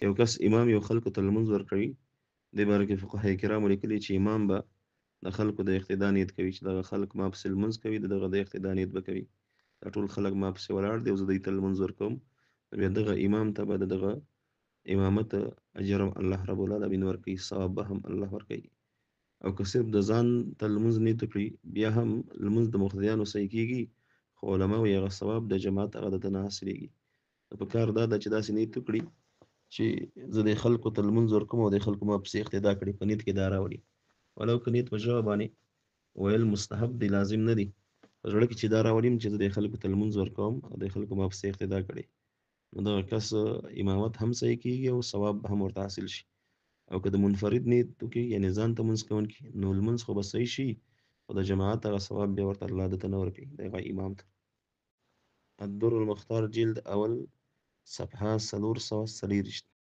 یو کس امام یو خلکو ته لمونځ ورکوي، دې باره کې فقهای کرامو لیکلي چې امام به د خلکو د اقتدا نیت کوي چې دغه خلک ما پسې لمونځ کوي، دغه د اقتدا نیت به کوي، دا ټول خلک ما پسې ولاړ دي او زه دوی ته لمونځ ورکوم. بیا دغه امام ته به د دغه امامت اجر الله رب العالمین ورکوي، ثواب به هم الله ورکوي. او که صرف د ځان ته لمونځ نیت وکړي، بیا هم لمونځ د مقتدیانو صحیح کېږي، خو علما وایي هغه ثواب د جماعت هغه دته نه حاصلېږي. پکار دا ده چې داسې نیت وکړي چې زه د خلکو ته لمونځ ورکوم او د خلکو ما پسې اقتدا کړي، په نیت کې دا راوړي. ولو که نیت په ژبه باندې ویل مستحب دی، لازم نه دی، په زړه کې چې دا راوړي چې زه د خلکو ته لمونځ ورکوم او د خلکو ما پسې اقتدا کړي، نو دغه کس امامت هم صحیح کېږي او ثواب به هم ورته حاصل شي. او که د منفرد نیت وکړي، یعنې ځان ته لمونځ کوونکی، نو لمونځ خو به صحیح شي، خو د جماعت هغه ثواب بیا ورته الله دته نه ورکوي، دغه امام ته. الدر المختار جلد اول صفحه 343